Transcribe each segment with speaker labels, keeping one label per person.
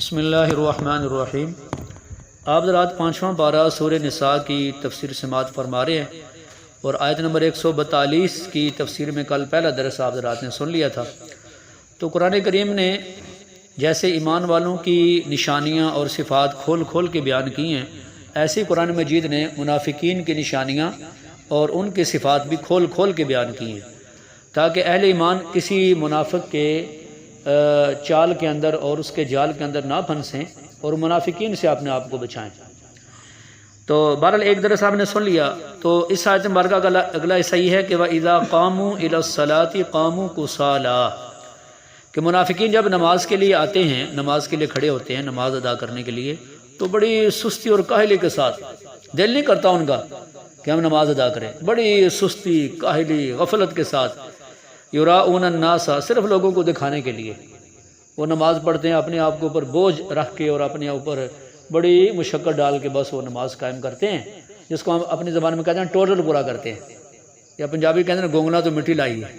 Speaker 1: بسم اللہ الرحمن الرحیم۔ آپ حضرات پانچواں پارہ سورہ نساء کی تفسیر سماعت فرما رہے ہیں اور آیت نمبر 142 کی تفسیر میں کل پہلا درس آپ حضرات نے سن لیا تھا۔ تو قرآن کریم نے جیسے ایمان والوں کی نشانیاں اور صفات کھول کھول کے بیان کی ہیں، ایسے قرآن مجید نے منافقین کی نشانیاں اور ان کی صفات بھی کھول کھول کے بیان کی ہیں، تاکہ اہل ایمان کسی منافق کے چال کے اندر اور اس کے جال کے اندر نہ پھنسیں اور منافقین سے اپنے آپ کو بچائیں۔ تو بہرحال ایک درس آپ نے سن لیا، تو اس آیت مبارکہ کا اگلا حصہ یہ ہے کہ وَإِذَا قَامُوا إِلَى الصَّلَاةِ قَامُوا كُسَالَىٰ، کہ منافقین جب نماز کے لیے آتے ہیں، نماز کے لیے کھڑے ہوتے ہیں نماز ادا کرنے کے لیے، تو بڑی سستی اور کاہلی کے ساتھ، دل نہیں کرتا ان کا کہ ہم نماز ادا کریں، بڑی سستی کاہلی غفلت کے ساتھ، یراؤون الناس، صرف لوگوں کو دکھانے کے لیے وہ نماز پڑھتے ہیں، اپنے آپ کے اوپر بوجھ رکھ کے اور اپنے اوپر بڑی مشقت ڈال کے بس وہ نماز قائم کرتے ہیں، جس کو ہم اپنی زبان میں کہتے ہیں ٹوٹل پورا کرتے ہیں، یا پنجابی کہتے ہیں گونگنا تو مٹی لائی ہے،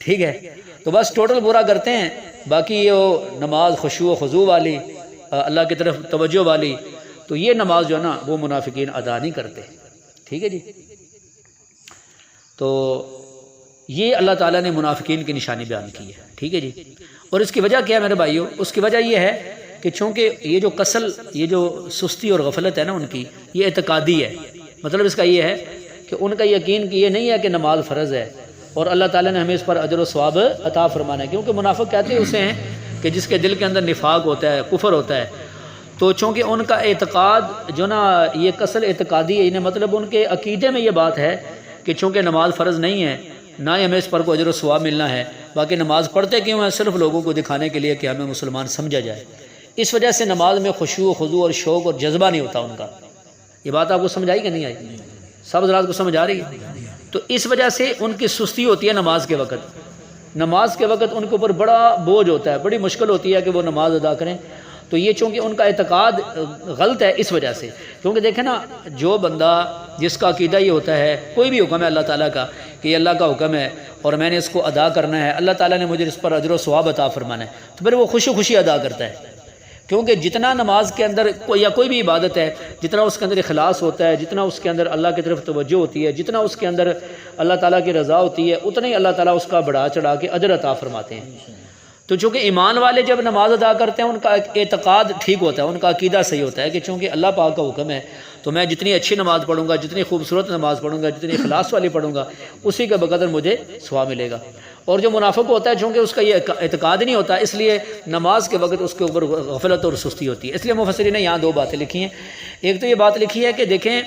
Speaker 1: ٹھیک ہے، تو بس ٹوٹل پورا کرتے ہیں، باقی یہ وہ نماز خشوع و خضوع والی، اللہ کی طرف توجہ والی، تو یہ نماز جو ہے نا وہ منافقین ادا نہیں کرتے، ٹھیک ہے جی۔ تو یہ اللہ تعالیٰ نے منافقین کی نشانی بیان کی ہے، ٹھیک ہے جی۔ اور اس کی وجہ کیا ہے میرے بھائیوں؟ اس کی وجہ یہ ہے کہ چونکہ یہ جو کسل، یہ جو سستی اور غفلت ہے نا ان کی، یہ اعتقادی ہے، مطلب اس کا یہ ہے کہ ان کا یقین کہ یہ نہیں ہے کہ نماز فرض ہے اور اللہ تعالیٰ نے ہمیں اس پر اجر و ثواب عطا فرمانا ہے، کیونکہ منافق کہتے ہیں اسے ہیں کہ جس کے دل کے اندر نفاق ہوتا ہے، کفر ہوتا ہے، تو چونکہ ان کا اعتقاد جو نا یہ کسل اعتقادی ہے، انہیں مطلب ان کے عقیدے میں یہ بات ہے کہ چونکہ نماز فرض نہیں ہے، نہ ہی ہمیں اس پر کوئی اجر و ثواب ملنا ہے، باقی نماز پڑھتے کیوں ہیں؟ صرف لوگوں کو دکھانے کے لیے کہ ہمیں مسلمان سمجھا جائے۔ اس وجہ سے نماز میں خشوع و خضوع اور شوق اور جذبہ نہیں ہوتا ان کا۔ یہ بات آپ کو سمجھ آئی کہ نہیں آئی؟ سب حضرات کو سمجھ آ رہی ہے؟ تو اس وجہ سے ان کی سستی ہوتی ہے نماز کے وقت، نماز کے وقت ان کے اوپر بڑا بوجھ ہوتا ہے، بڑی مشکل ہوتی ہے کہ وہ نماز ادا کریں، تو یہ چونکہ ان کا اعتقاد غلط ہے اس وجہ سے، کیونکہ دیکھیں نا جو بندہ جس کا عقیدہ یہ ہوتا ہے کوئی بھی حکم ہے اللہ تعالیٰ کا کہ یہ اللہ کا حکم ہے اور میں نے اس کو ادا کرنا ہے، اللہ تعالیٰ نے مجھے اس پر اجر و ثواب عطا فرمانا ہے، تو پھر وہ خوشی خوشی ادا کرتا ہے، کیونکہ جتنا نماز کے اندر یا کوئی بھی عبادت ہے، جتنا اس کے اندر اخلاص ہوتا ہے، جتنا اس کے اندر اللہ کی طرف توجہ ہوتی ہے، جتنا اس کے اندر اللہ تعالیٰ کی رضا ہوتی ہے، اتنا ہی اللہ تعالیٰ اس کا بڑھا چڑھا کے اجر عطا فرماتے ہیں۔ تو چونکہ ایمان والے جب نماز ادا کرتے ہیں ان کا اعتقاد ٹھیک ہوتا ہے، ان کا عقیدہ صحیح ہوتا ہے کہ چونکہ اللہ پاک کا حکم ہے تو میں جتنی اچھی نماز پڑھوں گا، جتنی خوبصورت نماز پڑھوں گا، جتنی اخلاص والی پڑھوں گا، اسی کے بقدر مجھے ثواب ملے گا۔ اور جو منافق ہوتا ہے چونکہ اس کا یہ اعتقاد نہیں ہوتا، اس لیے نماز کے وقت اس کے اوپر غفلت اور سستی ہوتی ہے۔ اس لیے مفسرین نے یہاں دو باتیں لکھی ہیں، ایک تو یہ بات لکھی ہے کہ دیکھیں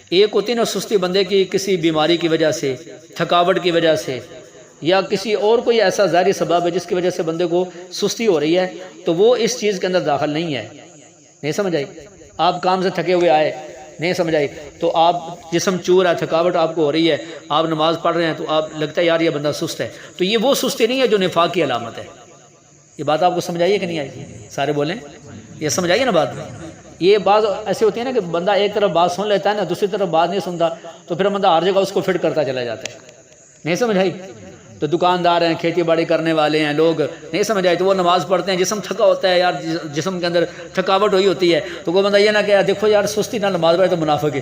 Speaker 1: ایک ہوتی ہے نا سستی بندے کی کسی بیماری کی وجہ سے، تھکاوٹ کی وجہ سے، یا کسی اور کوئی ایسا ظاہری سبب ہے جس کی وجہ سے بندے کو سستی ہو رہی ہے، تو وہ اس چیز کے اندر داخل نہیں ہے، نہیں سمجھ آئی؟ آپ کام سے تھکے ہوئے آئے، نہیں سمجھ آئی، تو آپ جسم چور ہے، تھکاوٹ آپ کو ہو رہی ہے، آپ نماز پڑھ رہے ہیں تو آپ لگتا ہے یار یہ بندہ سست ہے، تو یہ وہ سستی نہیں ہے جو نفاق کی علامت ہے۔ یہ بات آپ کو سمجھ آئی ہے کہ نہیں آئی؟ سارے بولیں، یہ سمجھ آئی ہے نا بات؟ یہ بات ایسے ہوتی ہے نا کہ بندہ ایک طرف بات سن لیتا ہے نا، دوسری طرف بات نہیں سنتا، تو پھر بندہ ہر جگہ اس کو فٹ کرتا چلا جاتا ہے، نہیں سمجھ آئی؟ تو دکاندار ہیں، کھیتی باڑی کرنے والے ہیں لوگ، نہیں سمجھ آئے تو وہ نماز پڑھتے ہیں، جسم تھکا ہوتا ہے یار، جسم کے اندر تھکاوٹ ہوئی ہوتی ہے، تو وہ بندہ یہ نہ کہ دیکھو یار سستی نہ نماز پڑھے تو منافق ہے،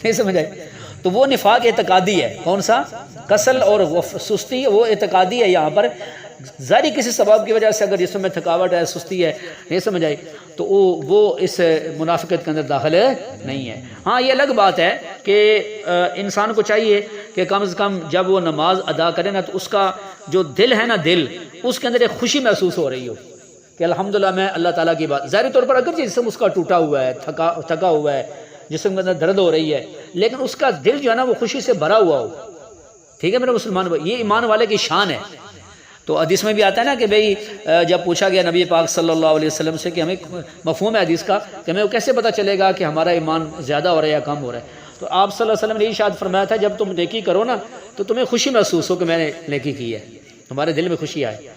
Speaker 1: نہیں سمجھ آئے؟ تو وہ نفاق اعتقادی ہے، کون سا؟ کسل اور سستی، وہ اعتقادی ہے یہاں پر، ظاہری کسی سبب کی وجہ سے اگر جسم میں تھکاوٹ ہے، سستی ہے، نہیں سمجھ آئی، تو وہ اس منافقت کے اندر داخل نہیں ہے۔ ہاں یہ الگ بات ہے کہ انسان کو چاہیے کہ کم از کم جب وہ نماز ادا کرے نا تو اس کا جو دل ہے نا، دل اس کے اندر ایک خوشی محسوس ہو رہی ہو کہ الحمدللہ میں اللہ تعالیٰ کی بات، ظاہری طور پر اگر جسم اس کا ٹوٹا ہوا ہے، تھکا ہوا ہے، جسم کے اندر درد ہو رہی ہے، لیکن اس کا دل جو ہے نا وہ خوشی سے بھرا ہوا ہو، ٹھیک ہے میرے مسلمان بھائی، یہ ایمان والے کی شان ہے۔ تو حدیث میں بھی آتا ہے نا کہ بھئی جب پوچھا گیا نبی پاک صلی اللہ علیہ وسلم سے کہ ہمیں مفہوم ہے حدیث کا کہ ہمیں کیسے پتہ چلے گا کہ ہمارا ایمان زیادہ ہو رہا ہے یا کم ہو رہا ہے، تو آپ صلی اللہ علیہ وسلم نے ارشاد فرمایا تھا جب تم نیکی کرو نا تو تمہیں خوشی محسوس ہو کہ میں نے نیکی کی ہے، تمہارے دل میں خوشی آئے،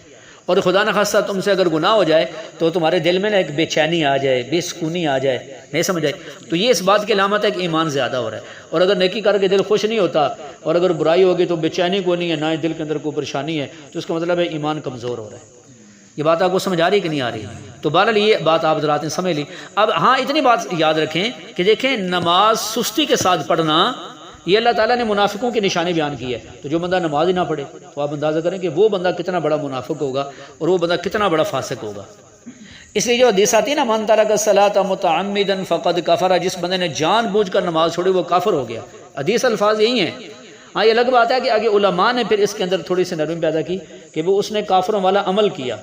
Speaker 1: اور خدا نخواستہ تم سے اگر گناہ ہو جائے تو تمہارے دل میں نا ایک بے چینی آ جائے، بے سکونی آ جائے، نہیں سمجھ آئے، تو یہ اس بات کی علامت ہے کہ ایمان زیادہ ہو رہا ہے۔ اور اگر نیکی کر کے دل خوش نہیں ہوتا اور اگر برائی ہوگی تو بے چینی کو نہیں ہے، نہ ہی دل کے اندر کوئی پریشانی ہے، تو اس کا مطلب ہے ایمان کمزور ہو رہا ہے۔ یہ بات آپ کو سمجھ آ رہی کہ نہیں آ رہی؟ تو بہرحال یہ بات آپ حضرات نے سمجھ لی۔ اب ہاں اتنی بات یاد رکھیں کہ دیکھیں نماز سستی کے ساتھ پڑھنا یہ اللہ تعالیٰ نے منافقوں کی نشانی بیان کی ہے۔ تو جو بندہ نماز ہی نہ پڑھے تو آپ اندازہ کریں کہ وہ بندہ کتنا بڑا منافق ہوگا اور وہ بندہ کتنا بڑا فاسق ہوگا۔ اس لیے جو حدیث آتی ہے نا من ترک الصلاۃ متعمدا فقد کفر، جس بندے نے جان بوجھ کر نماز چھوڑی وہ کافر ہو گیا۔ حدیث الفاظ یہی ہیں۔ ہاں یہ الگ بات ہے کہ آگے علماء نے پھر اس کے اندر تھوڑی سی نرمی پیدا کی کہ وہ اس نے کافروں والا عمل کیا،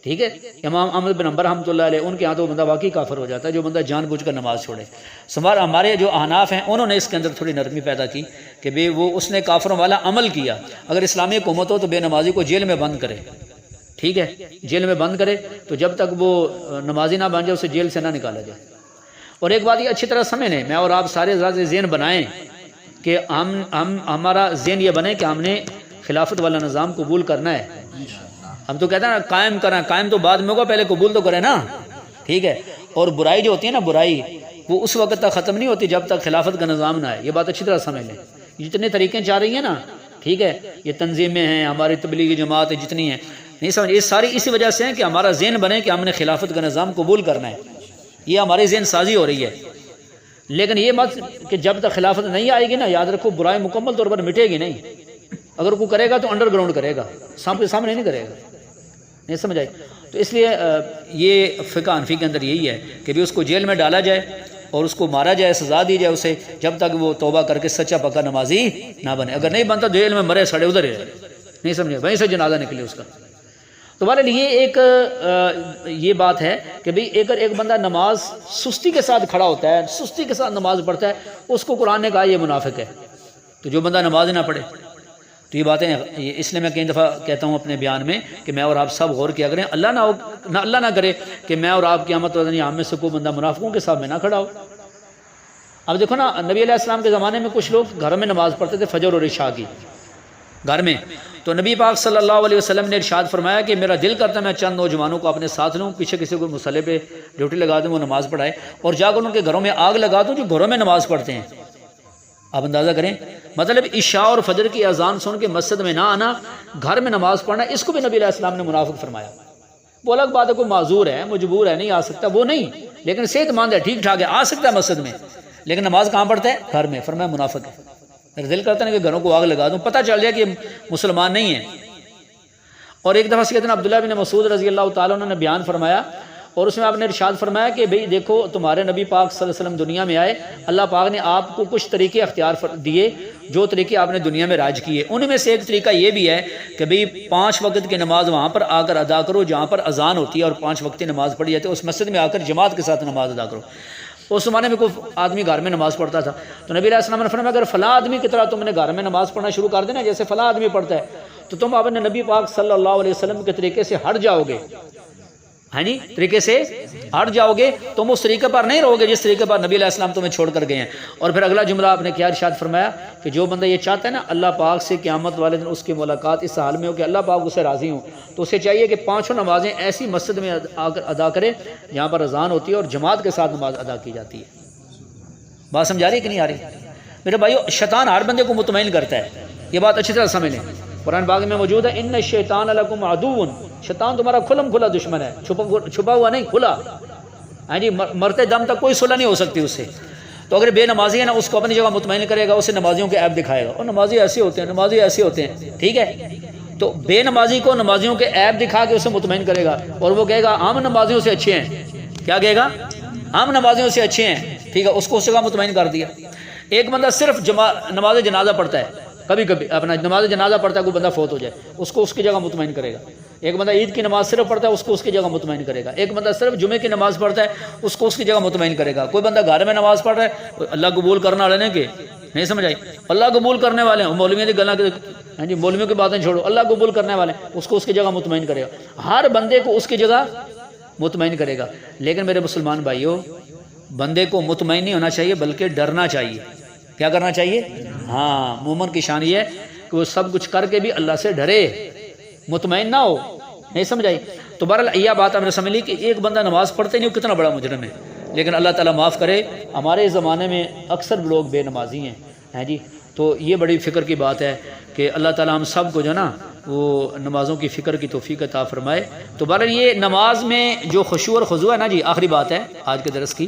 Speaker 1: ٹھیک ہے۔ امام احمد بن حنبل رحمۃ اللہ علیہ ان کے ہاں تو وہ بندہ واقعی کافر ہو جاتا ہے جو بندہ جان بوجھ کر نماز چھوڑے۔ سمار ہمارے جو احناف ہیں انہوں نے اس کے اندر تھوڑی نرمی پیدا کی کہ بے وہ اس نے کافروں والا عمل کیا۔ اگر اسلامی حکومت ہو تو بے نمازی کو جیل میں بند کرے، ٹھیک ہے، جیل میں بند کرے تو جب تک وہ نمازی نہ بن جائے اسے جیل سے نہ نکالا جائے۔ اور ایک بات یہ اچھی طرح سمجھ لیں، میں اور آپ سارے حضرات ذہن بنائیں کہ ہمارا ذہن یہ بنے کہ ہم نے خلافت والا نظام قبول کرنا ہے۔ ہم تو کہتے ہیں نا قائم کرنا، قائم تو بعد میں ہوگا، پہلے قبول تو کریں نا، ٹھیک ہے۔ اور برائی جو ہوتی ہے نا، برائی وہ اس وقت تک ختم نہیں ہوتی جب تک خلافت کا نظام نہ آئے۔ یہ بات اچھی طرح سمجھ لیں۔ جتنے طریقے چاہ رہی ہیں نا، ٹھیک ہے، یہ تنظیمیں ہیں، ہماری تبلیغی جماعت ہے، جتنی ہیں، نہیں سمجھ، یہ ساری اسی وجہ سے ہیں کہ ہمارا ذہن بنے کہ ہم نے خلافت کا نظام قبول کرنا ہے۔ یہ ہماری ذہن سازی ہو رہی ہے، لیکن یہ مت کہ جب تک خلافت نہیں آئے گی نا، یاد رکھو برائی مکمل طور پر مٹے گی نہیں۔ اگر کوئی کرے گا تو انڈر گراؤنڈ کرے گا، سامنے کے سامنے نہیں کرے گا، نہیں سمجھ آئی؟ تو اس لیے یہ فقہ حنفی کے اندر یہی ہے کہ بھی اس کو جیل میں ڈالا جائے اور اس کو مارا جائے، سزا دی جائے اسے، جب تک وہ توبہ کر کے سچا پکا نمازی نہ بنے۔ اگر نہیں بنتا جیل میں مرے سڑے ادھر ہی رہے، نہیں سمجھے، وہیں سے جنازہ نکلے اس کا۔ تو بہرحال یہ ایک یہ بات ہے کہ بھئی اگر ایک بندہ نماز سستی کے ساتھ کھڑا ہوتا ہے، سستی کے ساتھ نماز پڑھتا ہے، اس کو قرآن نے کہا یہ منافق ہے۔ تو جو بندہ نماز نہ پڑھے، تو یہ باتیں اس لیے میں کئی دفعہ کہتا ہوں اپنے بیان میں کہ میں اور آپ سب غور کیا کریں، اللہ نہ کرے کہ میں اور آپ قیامت والے ہم میں سے کوئی بندہ منافقوں کے ساتھ میں نہ کھڑا ہو۔ اب دیکھو نا، نبی علیہ السلام کے زمانے میں کچھ لوگ گھر میں نماز پڑھتے تھے فجر اور عشاء کی گھر میں، تو نبی پاک صلی اللہ علیہ وسلم نے ارشاد فرمایا کہ میرا دل کرتا ہے میں چند نوجوانوں کو اپنے ساتھ لوں، پیچھے کسی کو مصلی پہ ڈیوٹی لگا دوں، وہ نماز پڑھائے، اور جا کر ان کے گھروں میں آگ لگا دوں جو گھروں میں نماز پڑھتے ہیں۔ آپ اندازہ کریں، مطلب عشاء اور فجر کی اذان سن کے مسجد میں نہ آنا، گھر میں نماز پڑھنا، اس کو بھی نبی علیہ السلام نے منافق فرمایا۔ وہ الگ بات ہے، کوئی معذور ہے، مجبور ہے، نہیں آ سکتا، وہ نہیں، لیکن صحت مند ہے، ٹھیک ٹھاک ہے، آ سکتا ہے مسجد میں، لیکن نماز کہاں پڑھتا ہے؟ گھر میں۔ فرمایا منافق ہے۔ میرا دل کرتا ہے کہ گھروں کو آگ لگا دوں، پتہ چل جائے کہ مسلمان نہیں ہیں۔ اور ایک دفعہ سیدنا عبداللہ بن مسعود رضی اللہ تعالیٰ عنہ نے بیان فرمایا، اور اس میں آپ نے ارشاد فرمایا کہ بھئی دیکھو تمہارے نبی پاک صلی اللہ علیہ وسلم دنیا میں آئے، اللہ پاک نے آپ کو کچھ طریقے اختیار دیے جو طریقے آپ نے دنیا میں راج کیے، ان میں سے ایک طریقہ یہ بھی ہے کہ بھئی 5 وقت کی نماز وہاں پر آ کر ادا کرو جہاں پر اذان ہوتی ہے اور 5 وقتی نماز پڑھی جاتی ہے، اس مسجد میں آ کر جماعت کے ساتھ نماز ادا کرو۔ اس زمانے میں کوئی آدمی گھر میں نماز پڑھتا تھا، تو نبی علیہ السلام نے فرمایا اگر فلاں آدمی کی طرح تم نے گھر میں نماز پڑھنا شروع کر دینا جیسے فلاں آدمی پڑھتا ہے، تو تم اپنے نبی پاک صلی اللہ علیہ وسلم کے طریقے سے ہٹ جاؤ گے، ہاں جی، طریقے سے ہٹ جاؤ گے، تم اس طریقے پر نہیں رہو گے جس طریقے پر نبی علیہ السلام تمہیں چھوڑ کر گئے ہیں۔ اور پھر اگلا جملہ آپ نے کیا ارشاد فرمایا کہ جو بندہ یہ چاہتا ہے نا اللہ پاک سے قیامت والے دن اس کی ملاقات اس حال میں ہو کہ اللہ پاک اسے راضی ہوں، تو اسے چاہیے کہ 5 نمازیں ایسی مسجد میں آ کر ادا کرے جہاں پر اذان ہوتی ہے اور جماعت کے ساتھ نماز ادا کی جاتی ہے۔ بات سمجھا رہی کہ نہیں آ رہی؟ میرے بھائیو، شیطان ہر بندے کو مطمئن کرتا ہے، یہ بات اچھی طرح سمجھ لیں۔ قرآن پاک میں موجود ہے ان الشیطان لکم عدو، شیطان تمہارا کھلا دشمن ہے، چھپا ہوا نہیں، کھلا، ہاں جی، مرتے دم تک کوئی صلح نہیں ہو سکتی اس سے۔ تو اگر بے نمازی ہے نا، اس کو اپنی جگہ مطمئن کرے گا، اسے نمازیوں کے عیب دکھائے گا، اور نمازی ایسے ہوتے ہیں، نمازی ایسے ہوتے ہیں، ٹھیک ہے۔ تو بے نمازی کو نمازیوں کے عیب دکھا کے اسے مطمئن کرے گا، اور وہ کہے گا ہم نمازیوں سے اچھے ہیں، کیا کہے گا؟ ہم نمازیوں سے اچھے ہیں، ٹھیک ہے، اس کو اس جگہ مطمئن کر دیا۔ ایک بندہ صرف نماز جنازہ پڑھتا ہے، کبھی کبھی اپنا نماز جنازہ پڑھتا ہے، کوئی بندہ فوت ہو جائے، اس کو اس کی جگہ مطمئن کرے گا۔ ایک بندہ عید کی نماز صرف پڑھتا ہے، اس کو اس کی جگہ مطمئن کرے گا۔ ایک بندہ صرف جمعے کی نماز پڑھتا ہے، اس کو اس کی جگہ مطمئن کرے گا۔ کوئی بندہ گھر میں نماز پڑھ رہا ہے، اللہ قبول کرنے والے نے کہ نہیں سمجھ آئی، اللہ قبول کرنے والے ہیں، مولویوں کی گلاں، ہاں جی، مولویوں کی باتیں چھوڑو، اللہ قبول کرنے والے ہیں، اس کو اس کی جگہ مطمئن کرے گا۔ ہر بندے کو اس کی جگہ مطمئن کرے گا۔ لیکن میرے مسلمان بھائیوں، بندے کو مطمئن نہیں ہونا چاہیے بلکہ ڈرنا چاہیے۔ کیا کرنا چاہیے؟ ہاں، مومن کی شان یہ ہے کہ وہ سب کچھ کر کے بھی اللہ سے ڈرے، مطمئن نہ ہو، نہیں سمجھائی؟ تو بہرحال یہ بات ہم نے سمجھ لی کہ ایک بندہ نماز پڑھتے نہیں، وہ کتنا بڑا مجرم ہے، لیکن اللہ تعالیٰ معاف کرے، ہمارے زمانے میں اکثر لوگ بے نمازی ہیں جی۔ تو یہ بڑی فکر کی بات ہے کہ اللہ تعالیٰ ہم سب کو جو نا وہ نمازوں کی فکر کی توفیق عطا فرمائے۔ تو بہرحال یہ نماز میں جو خشوع اور خضوع ہے نا جی، آخری بات ہے آج کے درس کی،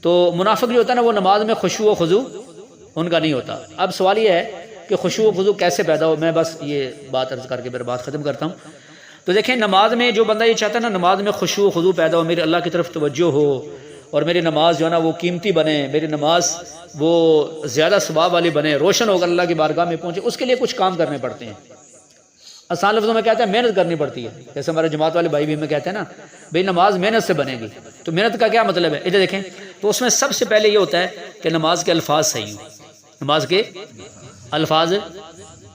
Speaker 1: تو منافق جو ہوتا ہے نا وہ نماز میں خشوع و خضوع ان کا نہیں ہوتا۔ اب سوال یہ ہے کہ خشوع و خضوع کیسے پیدا ہو، میں بس یہ بات عرض کر کے میرا بات ختم کرتا ہوں۔ تو دیکھیں نماز میں جو بندہ یہ چاہتا ہے نا نماز میں خشوع و خضوع پیدا ہو، میرے اللہ کی طرف توجہ ہو اور میری نماز جو ہے نا وہ قیمتی بنے، میری نماز وہ زیادہ ثواب والی بنے، روشن ہو کر اللہ کی بارگاہ میں پہنچے، اس کے لیے کچھ کام کرنے پڑتے ہیں۔ آسان لفظوں میں کہتے ہیں محنت کرنی پڑتی ہے، جیسے ہمارے جماعت والے بھائی بھی ہمیں کہتے ہیں نا بھئی نماز محنت سے بنے گی، تو محنت کا کیا مطلب ہے ادھر دیکھیں، تو اس میں سب سے پہلے یہ ہوتا ہے کہ نماز کے الفاظ صحیح ہوں، نماز کے الفاظ،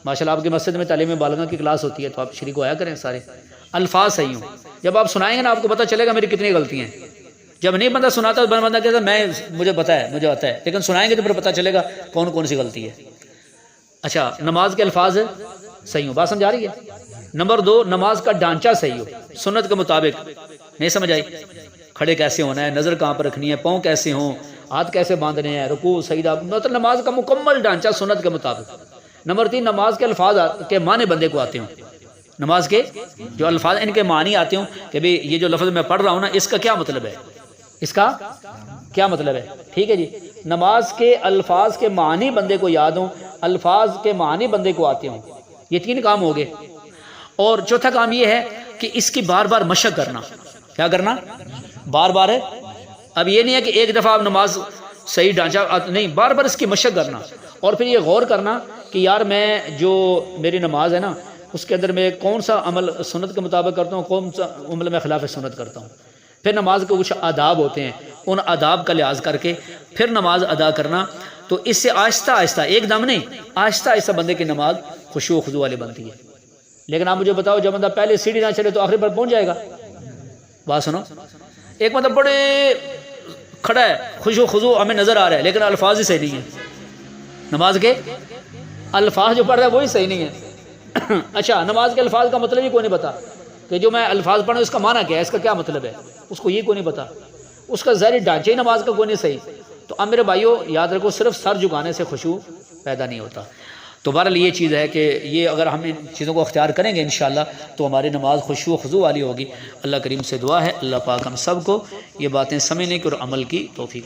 Speaker 1: ماشاءاللہ آپ کی مسجد میں تعلیم بالغہ کی کلاس ہوتی ہے تو آپ شریک ہویا کریں سارے، الفاظ صحیح ہوں، جب آپ سنائیں گے نا آپ کو پتہ چلے گا میری کتنی غلطیاں ہیں، جب نہیں بندہ سناتا تو بندہ کہتا ہے مجھے پتہ ہے مجھے آتا ہے، لیکن سنائیں گے تو پھر پتہ چلے گا کون کون سی غلطی ہے۔ اچھا نماز کے الفاظ صحیح ہوں، بات سمجھا رہی ہے۔ نمبر 2 نماز کا ڈھانچہ صحیح ہو، سنت کے مطابق، نہیں سمجھ آئی، کھڑے کیسے ہونا ہے، نظر کہاں پر رکھنی ہے، پاؤں کیسے ہوں، ہاتھ کیسے باندھنے ہیں، رکوع سجدہ، مطلب نماز کا مکمل ڈھانچہ سنت کے مطابق۔ نمبر 3 نماز کے الفاظ کے معنی بندے کو آتے ہوں، نماز کے جو الفاظ ان کے معنی آتے ہوں کہ بھئی یہ جو لفظ میں پڑھ رہا ہوں نا اس کا کیا مطلب ہے، اس کا کیا مطلب ہے، ٹھیک ہے جی۔ نماز کے الفاظ کے معنی بندے کو یاد ہوں، الفاظ کے معنی بندے کو آتے ہوں، یہ 3 کام ہو گئے۔ اور چوتھا کام یہ ہے کہ اس کی بار بار مشق کرنا، کیا کرنا، بار بار ہے۔ اب یہ نہیں ہے کہ ایک دفعہ آپ نماز صحیح ڈھانچہ نہیں، بار بار اس کی مشق کرنا، اور پھر یہ غور کرنا کہ یار میں جو میری نماز ہے نا اس کے اندر میں کون سا عمل سنت کے مطابق کرتا ہوں، کون سا عمل میں خلاف سنت کرتا ہوں۔ پھر نماز کے کچھ آداب ہوتے ہیں، ان آداب کا لحاظ کر کے پھر نماز ادا کرنا، تو اس سے آہستہ آہستہ، ایک دم نہیں، آہستہ آہستہ بندے کی نماز خشوع و خضوع والی بنتی ہے۔ لیکن آپ مجھے بتاؤ جب بندہ پہلے سیڑھی نہ چلے تو آخری پر پہنچ جائے گا؟ بات سنو، ایک مطلب بڑے کھڑا ہے، خشوع و خضوع ہمیں نظر آ رہا ہے لیکن الفاظ ہی صحیح نہیں ہیں، نماز کے الفاظ جو پڑھ رہا ہے وہی صحیح نہیں ہے۔ اچھا نماز کے الفاظ کا مطلب ہی کوئی نہیں پتا کہ جو میں الفاظ پڑھوں اس کا معنی کیا ہے، اس کا کیا مطلب ہے، اس کو یہ کوئی نہیں پتا، اس کا ظاہری ڈھانچے ہی نماز کا کوئی نہیں صحیح۔ تو اب میرے بھائیو یاد رکھو صرف سر جھکانے سے خشوع پیدا نہیں ہوتا۔ تو بہرحال یہ چیز ہے کہ یہ اگر ہم ان چیزوں کو اختیار کریں گے انشاءاللہ تو ہماری نماز خشوع و خضوع والی ہوگی۔ اللہ کریم سے دعا ہے اللہ پاک ہم سب کو یہ باتیں سمجھنے کی اور عمل کی توفیق